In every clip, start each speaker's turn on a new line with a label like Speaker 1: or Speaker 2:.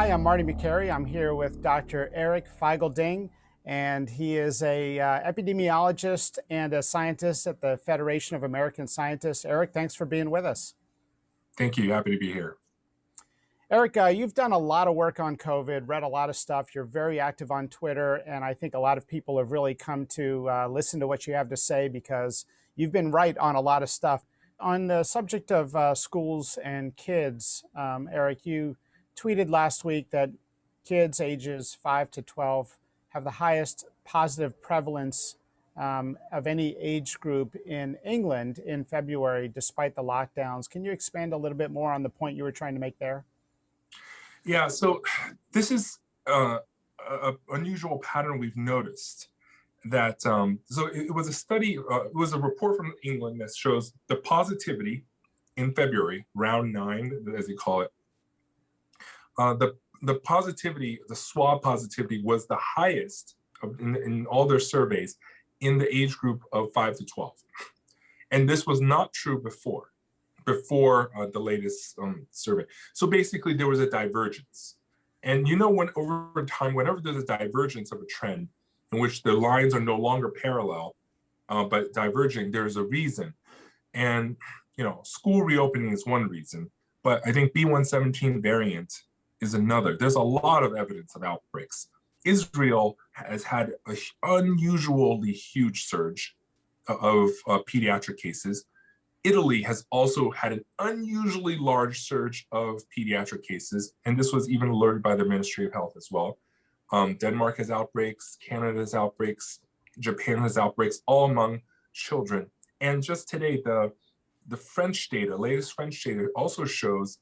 Speaker 1: Hi, I'm Marty Makary. I'm here with Dr. Eric Feigl-Ding, and he is a epidemiologist and a scientist at the Federation of American Scientists. Eric, thanks for being with us.
Speaker 2: Thank you. Happy to be here.
Speaker 1: Eric, you've done a lot of work on COVID, read a lot of stuff. You're very active on Twitter, and I think a lot of people have really come to listen to what you have to say because you've been right on a lot of stuff. On the subject of schools and kids, Eric, you tweeted last week that kids ages 5 to 12 have the highest positive prevalence of any age group in England in February, despite the lockdowns. Can you expand a little bit more on the point you were trying to make there?
Speaker 2: Yeah, so this is an unusual pattern we've noticed that, so it was a study, it was a report from England that shows the positivity in February, round 9, as they call it. The positivity, the swab positivity was the highest in all their surveys in the age group of 5 to 12. And this was not true before the latest survey. So basically there was a divergence. And when over time, whenever there's a divergence of a trend in which the lines are no longer parallel, but diverging, there's a reason. And, school reopening is one reason, but I think B117 variant is another. There's a lot of evidence of outbreaks. Israel has had an unusually huge surge of pediatric cases. Italy has also had an unusually large surge of pediatric cases, and this was even alerted by the Ministry of Health as well. Denmark has outbreaks, Canada has outbreaks, Japan has outbreaks, all among children. And just today, the French data, latest French data also shows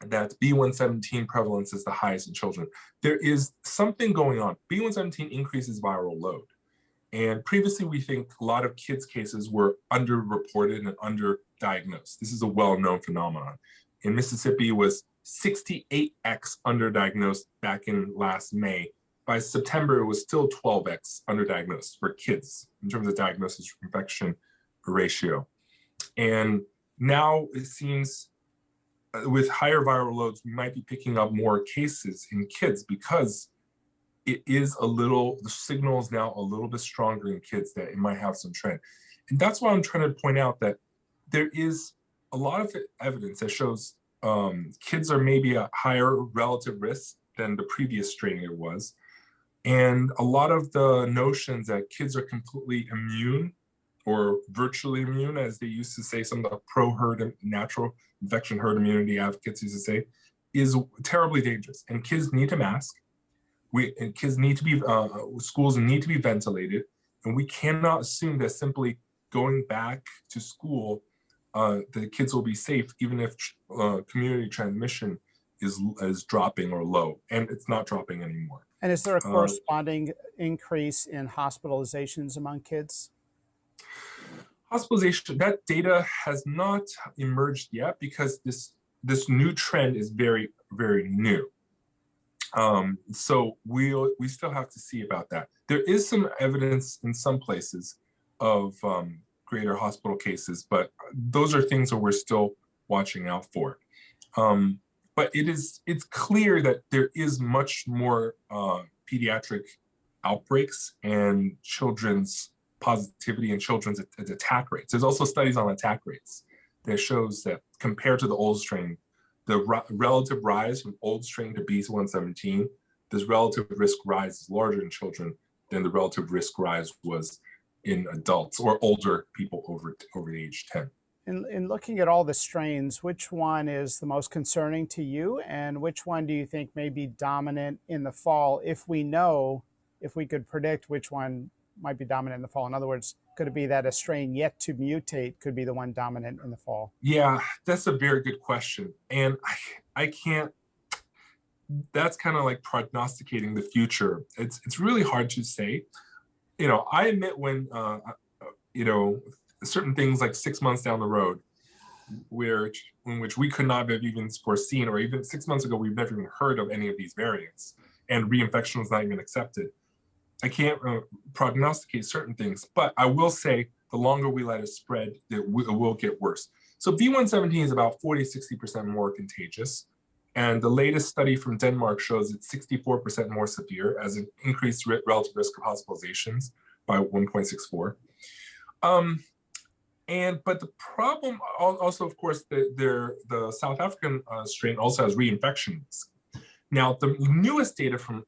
Speaker 2: that B117 prevalence is the highest in children. There is something going on. B117 increases viral load. And previously, we think a lot of kids' cases were underreported and underdiagnosed. This is a well-known phenomenon. In Mississippi, it was 68x underdiagnosed back in last May. By September, it was still 12x underdiagnosed for kids in terms of diagnosis infection ratio. And now it seems with higher viral loads, we might be picking up more cases in kids because the signal is now a little bit stronger in kids that it might have some trend. And that's why I'm trying to point out that there is a lot of evidence that shows kids are maybe a higher relative risk than the previous strain it was. And a lot of the notions that kids are completely immune or virtually immune, as they used to say, some of the pro-herd natural infection herd immunity advocates used to say, is terribly dangerous. And kids need to mask. Kids need to be, schools need to be ventilated, and we cannot assume that simply going back to school, the kids will be safe, even if community transmission is dropping or low, and it's not dropping anymore.
Speaker 1: And is there a corresponding increase in hospitalizations among kids?
Speaker 2: Hospitalization, that data has not emerged yet because this new trend is very, very new. So we still have to see about that. There is some evidence in some places of greater hospital cases, but those are things that we're still watching out for. But it's clear that there is much more pediatric outbreaks and children's positivity and children's attack rates. There's also studies on attack rates that shows that compared to the old strain, the relative rise from old strain to B117, this relative risk rise is larger in children than the relative risk rise was in adults or older people over age 10.
Speaker 1: In looking at all the strains, which one is the most concerning to you, and which one do you think may be dominant in the fall if we could predict which one might be dominant in the fall? In other words, could it be that a strain yet to mutate could be the one dominant in the fall?
Speaker 2: Yeah, that's a very good question. And I can't, that's kind of like prognosticating the future. It's really hard to say. I admit when, certain things like 6 months down the road, in which we could not have even foreseen, or even 6 months ago, we've never even heard of any of these variants, and reinfection was not even accepted. I can't prognosticate certain things, but I will say the longer we let it spread, it will get worse. So B117 is about 40–60% more contagious, And the latest study from Denmark shows it's 64% more severe as an increased relative risk of hospitalizations by 1.64. But the problem also, of course, the South African strain also has reinfection risk. Now, the newest data from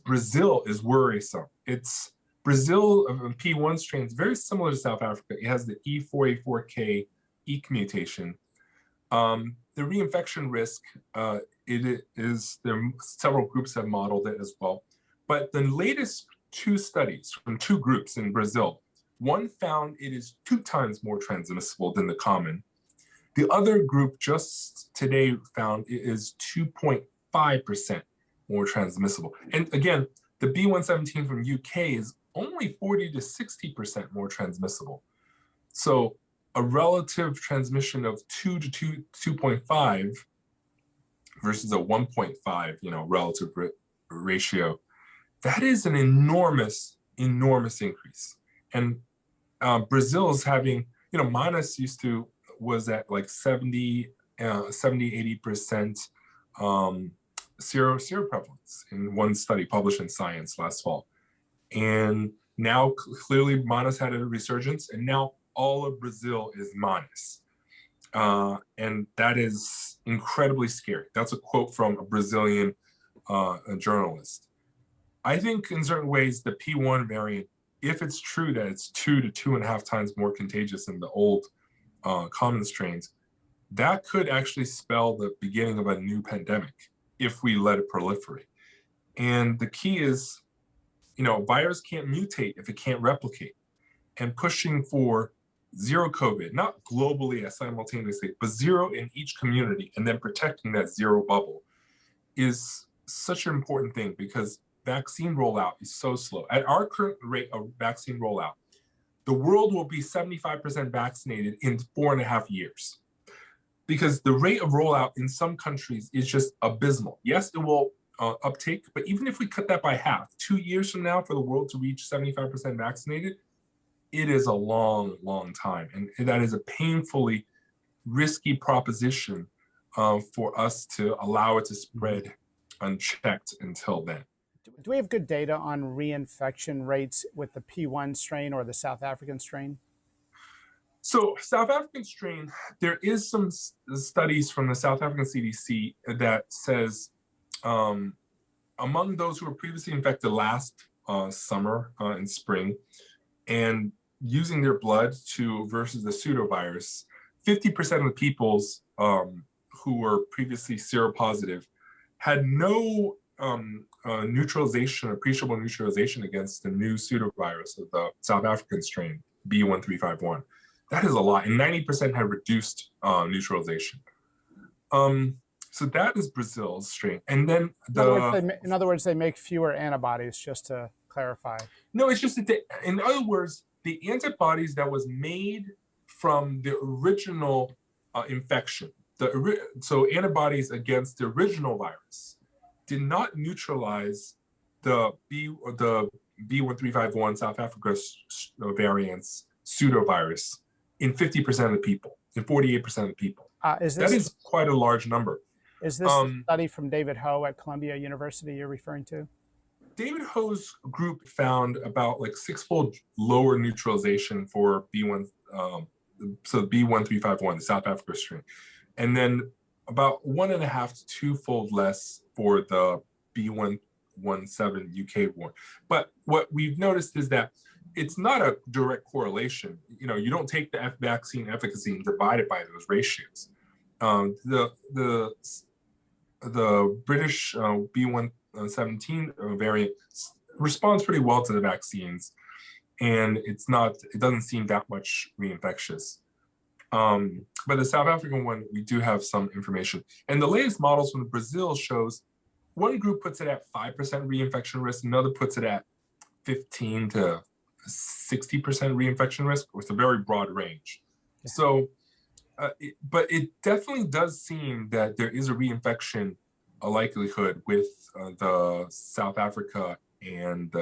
Speaker 2: Brazil is worrisome. It's Brazil P1 strain is very similar to South Africa. It has the E4A4K EEC mutation. The reinfection risk, there are several groups have modeled it as well. But the latest two studies from two groups in Brazil, one found it is 2 times more transmissible than the common. The other group just today found it is 2.5% more transmissible. And again, the B117 from UK is only 40 to 60% more transmissible. So a relative transmission of 2 to 2.5 versus a 1.5, relative ratio, that is an enormous increase. And Brazil is having, Manas was at like 70, 80% seroprevalence in one study published in Science last fall. And now clearly Manas had a resurgence, and now all of Brazil is Manas. And that is incredibly scary. That's a quote from a Brazilian journalist. I think in certain ways, the P1 variant, if it's true that it's 2 to 2.5 times more contagious than the old common strains, that could actually spell the beginning of a new pandemic if we let it proliferate. And the key is, virus can't mutate if it can't replicate. And pushing for zero COVID, not globally as simultaneously, but zero in each community, and then protecting that zero bubble is such an important thing, because vaccine rollout is so slow. At our current rate of vaccine rollout, the world will be 75% vaccinated in 4.5 years, because the rate of rollout in some countries is just abysmal. Yes, it will uptake, but even if we cut that by half, 2 years from now for the world to reach 75% vaccinated, it is a long, long time. And that is a painfully risky proposition for us to allow it to spread unchecked until then.
Speaker 1: Do we have good data on reinfection rates with the P1 strain or the South African strain?
Speaker 2: So South African strain, there is some studies from the South African CDC that says among those who were previously infected last summer and spring, and using their blood versus the pseudovirus, 50% of the peoples who were previously seropositive had no neutralization, appreciable neutralization against the new pseudovirus of the South African strain, B1351. That is a lot, and 90% had reduced neutralization. So that is Brazil's strain. And then
Speaker 1: in other words, they make fewer antibodies, just to clarify.
Speaker 2: No, it's just that in other words, the antibodies that was made from the original infection, so antibodies against the original virus, did not neutralize the B1351 South Africa variant's pseudovirus in 50% of the people, in 48% of the people. That is quite a large number.
Speaker 1: Is this a study from David Ho at Columbia University you're referring to?
Speaker 2: David Ho's group found about like 6-fold lower neutralization for so B1351, the South Africa strain, and then about 1.5 to 2-fold less for the B117 UK one. But what we've noticed is that it's not a direct correlation. You don't take the vaccine efficacy and divide it by those ratios. The British B117 variant responds pretty well to the vaccines, and it doesn't seem that much reinfectious. But the South African one, we do have some information. And the latest models from Brazil shows one group puts it at 5% reinfection risk, another puts it at 15 to 60% reinfection risk, with a very broad range. Yeah. So, but it definitely does seem that there is a reinfection likelihood with the South Africa and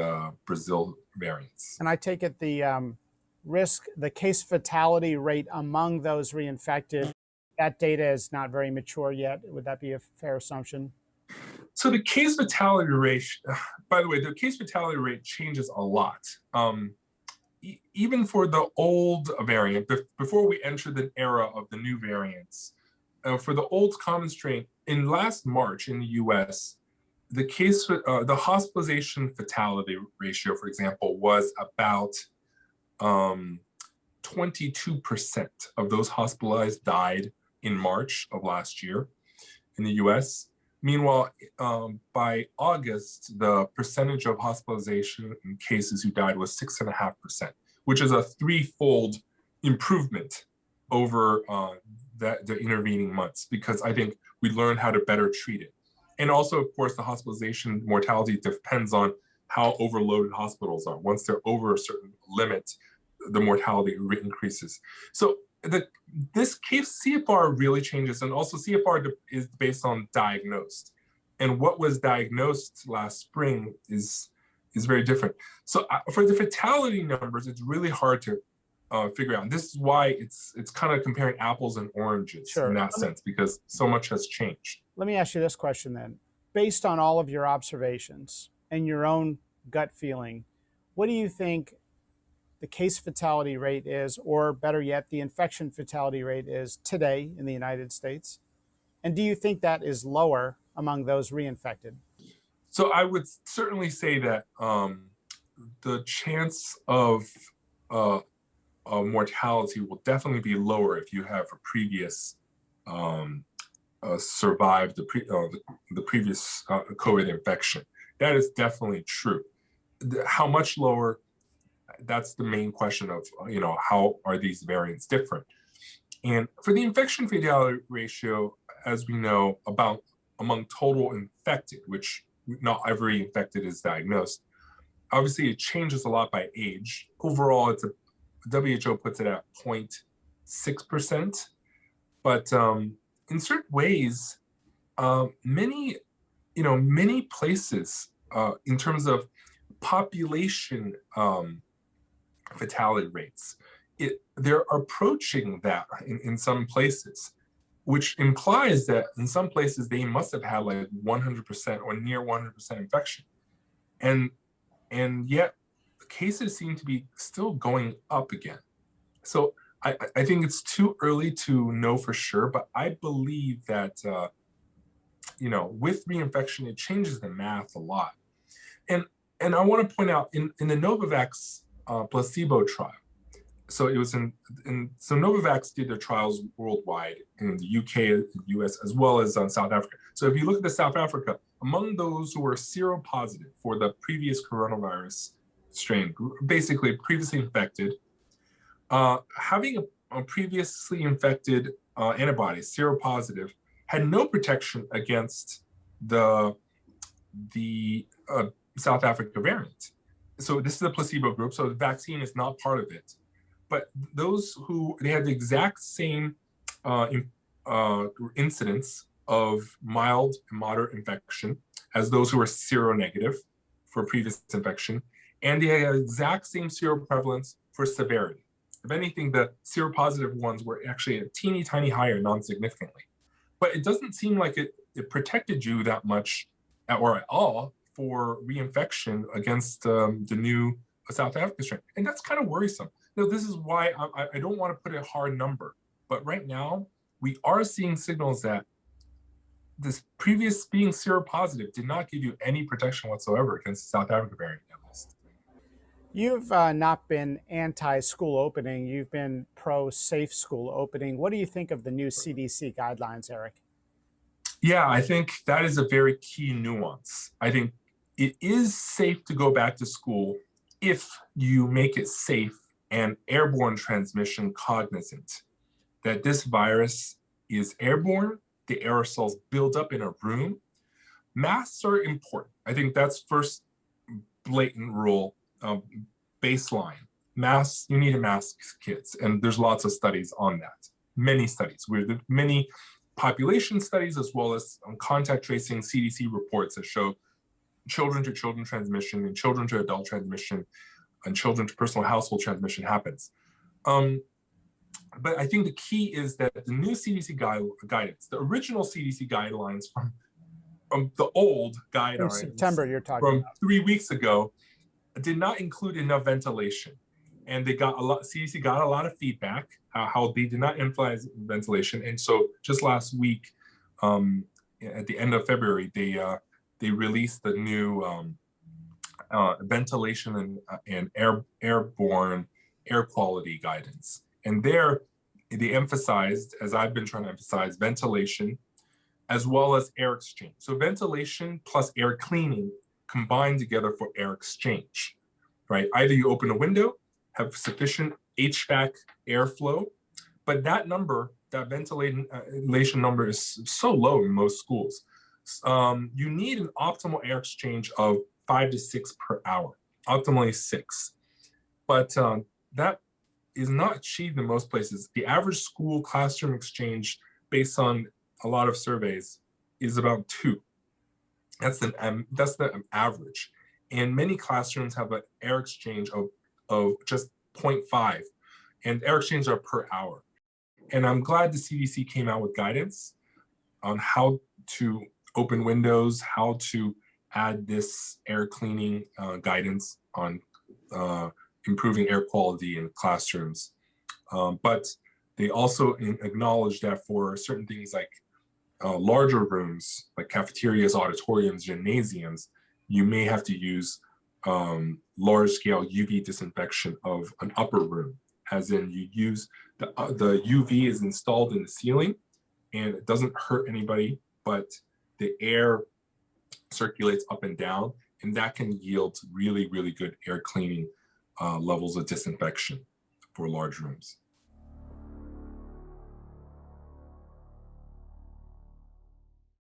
Speaker 2: Brazil variants.
Speaker 1: And I take it the case fatality rate among those reinfected, that data is not very mature yet. Would that be a fair assumption?
Speaker 2: So the case fatality rate, by the way, the case fatality rate changes a lot. Even for the old variant, before we enter the era of the new variants, for the old common strain, in last March in the US, the hospitalization fatality ratio, for example, was about 22% of those hospitalized died in March of last year in the US. Meanwhile, by August, the percentage of hospitalization in cases who died was 6.5%, which is a threefold improvement over the intervening months, because I think we learned how to better treat it. And also, of course, the hospitalization mortality depends on how overloaded hospitals are. Once they're over a certain limit, the mortality increases. So this case CFR really changes, and also CFR is based on diagnosed, and what was diagnosed last spring is very different. So for the fatality numbers, it's really hard to figure out. And this is why it's kind of comparing apples and oranges in that sense, because so much has changed.
Speaker 1: Let me ask you this question then. Based on all of your observations and your own gut feeling, what do you think the case fatality rate is, or better yet, the infection fatality rate is today in the United States? And do you think that is lower among those reinfected?
Speaker 2: So I would certainly say that the chance of mortality will definitely be lower if you have a previous survived the previous COVID infection. That is definitely true. How much lower? That's the main question of, how are these variants different? And for the infection fatality ratio, as we know, about among total infected, which not every infected is diagnosed, obviously it changes a lot by age. Overall, WHO puts it at 0.6%, but in certain ways, many places in terms of population fatality rates, they're approaching that in some places, which implies that in some places they must have had like 100% or near 100% infection, and yet cases seem to be still going up again. So I think it's too early to know for sure, but I believe that with reinfection it changes the math a lot, and I want to point out in the Novavax placebo trial. So it was so Novavax did their trials worldwide in the UK, the US, as well as South Africa. So if you look at the South Africa, among those who were seropositive for the previous coronavirus strain, basically previously infected, having a previously infected antibodies, seropositive, had no protection against the South Africa variant. So this is a placebo group, so the vaccine is not part of it. But those they had the exact same incidence of mild and moderate infection as those who were seronegative for previous infection, and they had the exact same seroprevalence for severity. If anything, the seropositive ones were actually a teeny tiny higher, non-significantly. But it doesn't seem like it protected you that much or at all for reinfection against the new South African strain. And that's kind of worrisome. This is why I don't want to put a hard number. But right now, we are seeing signals that this previous being seropositive did not give you any protection whatsoever against the South Africa variant, at least.
Speaker 1: You've not been anti-school opening. You've been pro-safe school opening. What do you think of the new CDC guidelines, Eric?
Speaker 2: Yeah, I think that is a very key nuance. I think it is safe to go back to school if you make it safe and airborne transmission cognizant, that this virus is airborne, the aerosols build up in a room. Masks are important. I think that's first blatant rule, baseline. Masks, you need a mask, kids, and there's lots of studies on that. Many studies, many population studies as well as contact tracing CDC reports that show children to children transmission and children to adult transmission and children to personal household transmission happens. But I think the key is that the new CDC guidance, the original CDC guidelines from the old
Speaker 1: From
Speaker 2: guidelines
Speaker 1: September, you're talking
Speaker 2: from
Speaker 1: about.
Speaker 2: 3 weeks ago, did not include enough ventilation. And they got CDC got a lot of feedback, how they did not emphasize ventilation. And so just last week, at the end of February, they released the new ventilation and airborne air quality guidance. And there, they emphasized, as I've been trying to emphasize, ventilation as well as air exchange. So ventilation plus air cleaning combined together for air exchange, right? Either you open a window, have sufficient HVAC airflow, but that number, that ventilation number is so low in most schools. You need an optimal air exchange of 5 to 6 per hour, optimally 6. But that is not achieved in most places. The average school classroom exchange, based on a lot of surveys, is about 2. That's the average. And many classrooms have an air exchange of just 0.5, and air exchange are per hour. And I'm glad the CDC came out with guidance on how to open windows, how to add this air cleaning guidance on improving air quality in classrooms. But they also acknowledge that for certain things like larger rooms, like cafeterias, auditoriums, gymnasiums, you may have to use large-scale UV disinfection of an upper room, as in you use the UV is installed in the ceiling, and it doesn't hurt anybody, but the air circulates up and down, and that can yield really, really good air cleaning levels of disinfection for large rooms.